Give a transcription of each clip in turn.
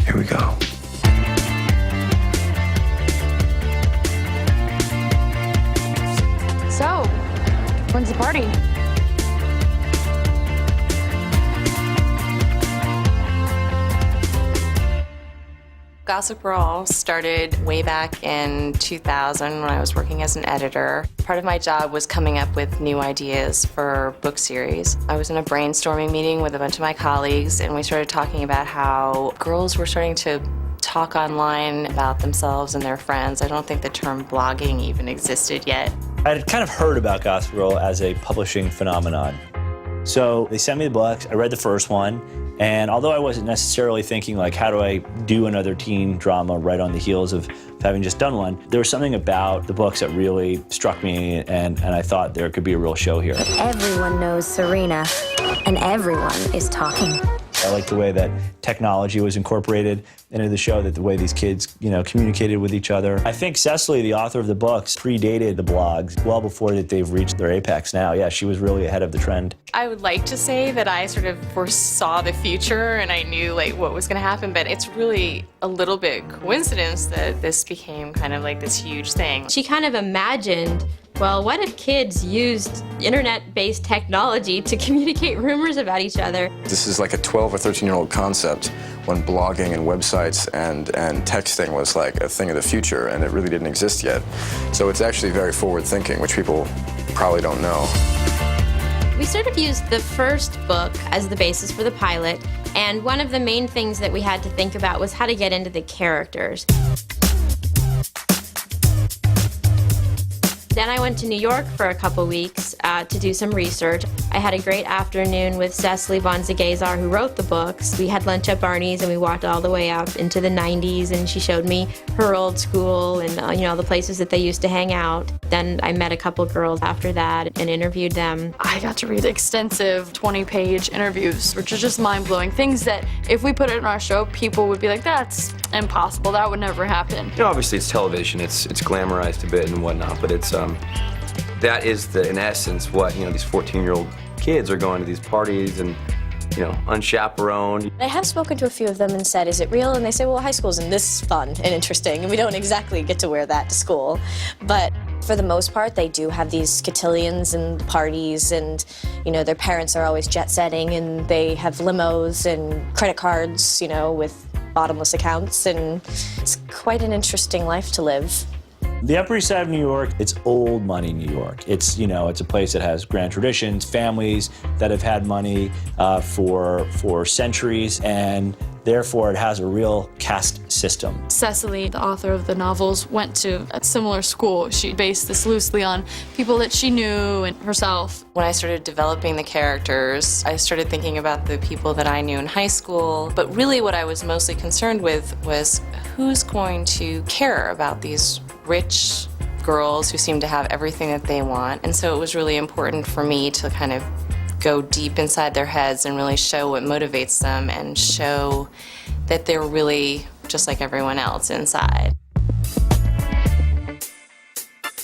Here we go. So, when's the party? Gossip Girl started way back in 2000 when I was working as an editor. Part of my job was coming up with new ideas for book series. I was in a brainstorming meeting with a bunch of my colleagues, and we started talking about how girls were starting to talk online about themselves and their friends. I don't think the term blogging even existed yet. I had kind of heard about Gossip Girl as a publishing phenomenon. So they sent me the books, I read the first one, and although I wasn't necessarily thinking like, how do I do another teen drama right on the heels of having just done one, there was something about the books that really struck me, and I thought there could be a real show here. Everyone knows Serena, and everyone is talking. I like the way that technology was incorporated into the show, that the way these kids, communicated with each other. I think Cecily, the author of the books, predated the blogs well before that they've reached their apex now. Yeah, she was really ahead of the trend. I would like to say that I sort of foresaw the future and I knew what was going to happen, but it's really a little bit coincidence that this became kind of like this huge thing. She kind of imagined, well, what if kids used internet-based technology to communicate rumors about each other? This is like a 12 or 13-year-old concept when blogging and websites and texting was like a thing of the future, and it really didn't exist yet. So it's actually very forward-thinking, which people probably don't know. We sort of used the first book as the basis for the pilot, and one of the main things that we had to think about was how to get into the characters. Then I went to New York for a couple weeks to do some research. I had a great afternoon with Cecily von Zagazar, who wrote the books. We had lunch at Barney's and we walked all the way up into the 90s, and she showed me her old school and all the places that they used to hang out. Then I met a couple girls after that and interviewed them. I got to read extensive 20-page interviews, which are just mind-blowing. Things that if we put it in our show, people would be like, that's impossible, that would never happen. Obviously it's television, it's glamorized a bit and whatnot, but it's that is in essence what these 14-year-old kids are going to these parties and unchaperoned. I have spoken to a few of them and said, is it real? And they say, well, high school isn't this fun and interesting, and we don't exactly get to wear that to school. But for the most part, they do have these cotillions and parties, and their parents are always jet-setting, and they have limos and credit cards, with bottomless accounts, and it's quite an interesting life to live. The Upper East Side of New York, it's old money New York. It's, it's a place that has grand traditions, families that have had money for centuries, and therefore it has a real caste system. Cecily, the author of the novels, went to a similar school. She based this loosely on people that she knew and herself. When I started developing the characters, I started thinking about the people that I knew in high school, but really what I was mostly concerned with was who's going to care about these rich girls who seem to have everything that they want. And so it was really important for me to kind of go deep inside their heads and really show what motivates them and show that they're really just like everyone else inside.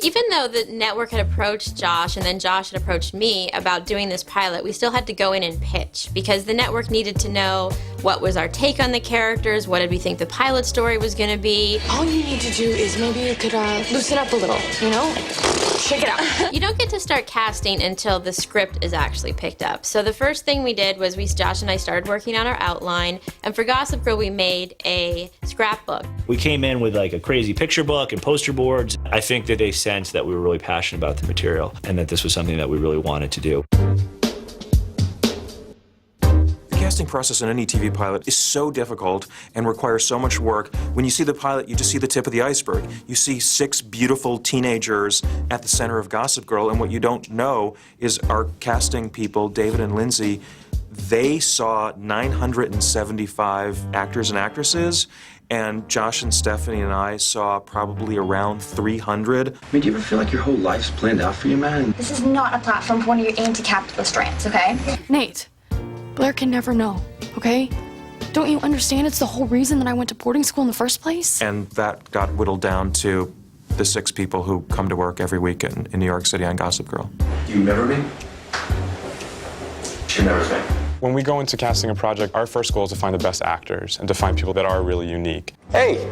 Even though the network had approached Josh and then Josh had approached me about doing this pilot, we still had to go in and pitch because the network needed to know what was our take on the characters, what did we think the pilot story was going to be. All you need to do is maybe you could loosen up a little, Shake it out. You don't get to start casting until the script is actually picked up. So the first thing we did was Josh and I started working on our outline, and for Gossip Girl we made a scrapbook. We came in with like a crazy picture book and poster boards. I think that they sensed that we were really passionate about the material and that this was something that we really wanted to do. The casting process in any TV pilot is so difficult and requires so much work. When you see the pilot, you just see the tip of the iceberg. You see 6 beautiful teenagers at the center of Gossip Girl, and what you don't know is our casting people, David and Lindsay, they saw 975 actors and actresses, and Josh and Stephanie and I saw probably around 300. Do you ever feel like your whole life's planned out for you, man? This is not a platform for one of your anti-capitalist rants, okay? Nate, Blair can never know, okay? Don't you understand it's the whole reason that I went to boarding school in the first place? And that got whittled down to the 6 people who come to work every week in New York City on Gossip Girl. Do you remember me? She remembers me. When we go into casting a project, our first goal is to find the best actors and to find people that are really unique. Hey,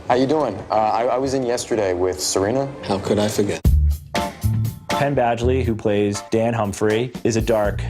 how you doing? I was in yesterday with Serena. How could I forget? Penn Badgley, who plays Dan Humphrey, is a dark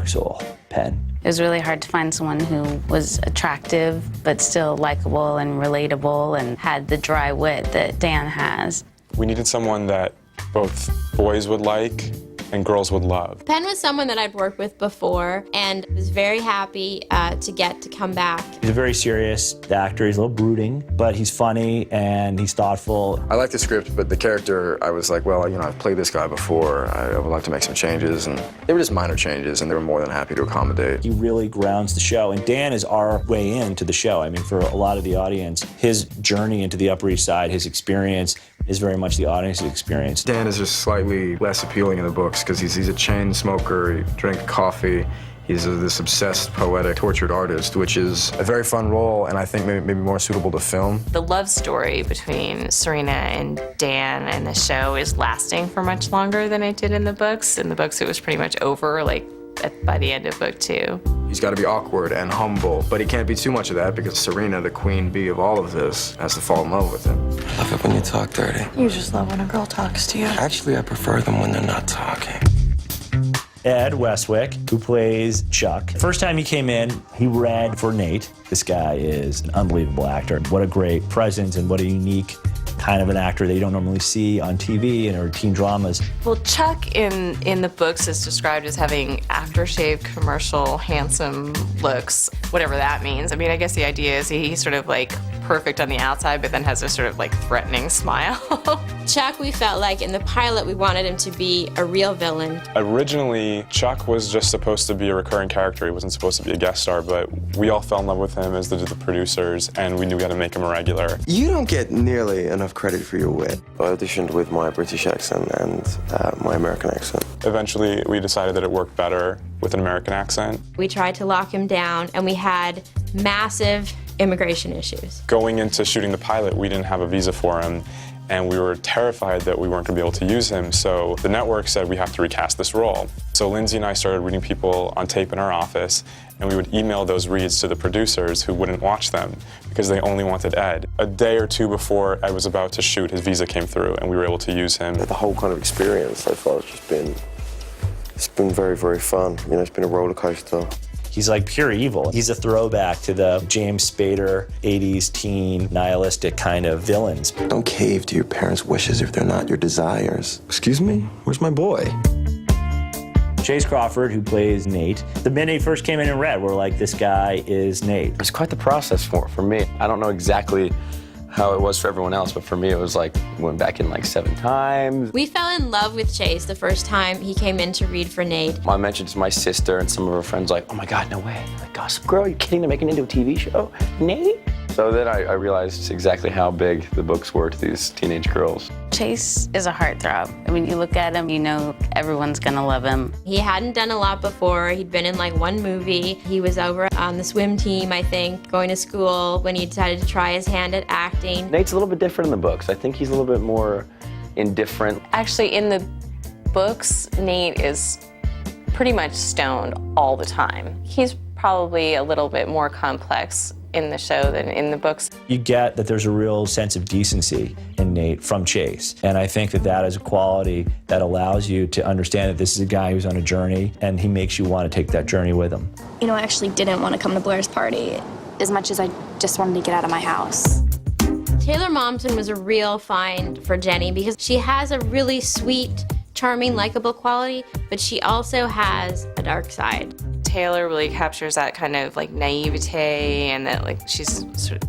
soul. Penn. It was really hard to find someone who was attractive, but still likable and relatable and had the dry wit that Dan has. We needed someone that both boys would like and girls would love. Penn was someone that I'd worked with before and was very happy to get to come back. He's a very serious actor. He's a little brooding, but he's funny and he's thoughtful. I like the script, but the character, I was like, well, I've played this guy before. I would like to make some changes, and they were just minor changes, and they were more than happy to accommodate. He really grounds the show, and Dan is our way into the show. I mean, for a lot of the audience, his journey into the Upper East Side, his experience, is very much the audience's experience. Dan is just slightly less appealing in the books because he's a chain smoker, he drinks coffee. He's this obsessed, poetic, tortured artist, which is a very fun role and I think maybe more suitable to film. The love story between Serena and Dan in the show is lasting for much longer than it did in the books. In the books, it was pretty much over, by the end of book 2. He's got to be awkward and humble, but he can't be too much of that because Serena, the queen bee of all of this, has to fall in love with him. I love it when you talk dirty. You just love when a girl talks to you. Actually, I prefer them when they're not talking. Ed Westwick, who plays Chuck. First time he came in, he read for Nate. This guy is an unbelievable actor. What a great presence and what a unique kind of an actor that you don't normally see on TV and or teen dramas. Well, Chuck in the books is described as having aftershave commercial handsome looks, whatever that means. I mean, I guess the idea is he's sort of perfect on the outside, but then has a sort of threatening smile. Chuck, we felt like in the pilot we wanted him to be a real villain. Originally, Chuck was just supposed to be a recurring character. He wasn't supposed to be a guest star, but we all fell in love with him, as did the producers, and we knew we had to make him a regular. You don't get nearly enough credit for your wit. I auditioned with my British accent and my American accent. Eventually, we decided that it worked better with an American accent. We tried to lock him down, and we had massive immigration issues. Going into shooting the pilot, we didn't have a visa for him, and we were terrified that we weren't going to be able to use him, so the network said we have to recast this role. So Lindsay and I started reading people on tape in our office, and we would email those reads to the producers who wouldn't watch them because they only wanted Ed. A day or two before Ed was about to shoot, his visa came through, and we were able to use him. The whole kind of experience so far has just been, it's been very, very fun. It's been a roller coaster. He's like pure evil. He's a throwback to the James Spader 80s teen nihilistic kind of villains. Don't cave to your parents' wishes if they're not your desires. Excuse me? Where's my boy? Chase Crawford, who plays Nate, the minute he first came in and read, we're like, this guy is Nate. It's quite the process for me. I don't know exactly how it was for everyone else, but for me it was went back in 7 times. We fell in love with Chase the first time he came in to read for Nate. I mentioned to my sister and some of her friends oh my God, no way. Gossip Girl, are you kidding? They're making it into a TV show? Nate? So then I realized exactly how big the books were to these teenage girls. Chase is a heartthrob. I mean, you look at him, you know everyone's gonna love him. He hadn't done a lot before. He'd been in 1 movie. He was over on the swim team, I think, going to school when he decided to try his hand at acting. Nate's a little bit different in the books. I think he's a little bit more indifferent. Actually, in the books, Nate is pretty much stoned all the time. He's probably a little bit more complex in the show than in the books. You get that there's a real sense of decency in Nate from Chase. And I think that is a quality that allows you to understand that this is a guy who's on a journey and he makes you want to take that journey with him. I actually didn't want to come to Blair's party as much as I just wanted to get out of my house. Taylor Momsen was a real find for Jenny because she has a really sweet, charming, likable quality, but she also has a dark side. Taylor really captures that kind of naivete and that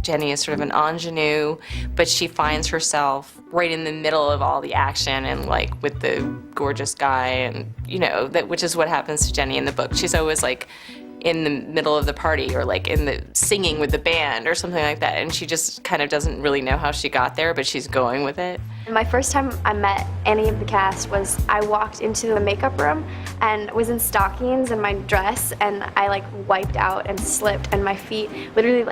Jenny is sort of an ingenue, but she finds herself right in the middle of all the action and with the gorgeous guy and which is what happens to Jenny in the book. She's always in the middle of the party or in the singing with the band or something like that, and she just kind of doesn't really know how she got there, but she's going with it. My first time I met any of the cast was I walked into the makeup room and was in stockings and my dress, and I wiped out and slipped, and my feet literally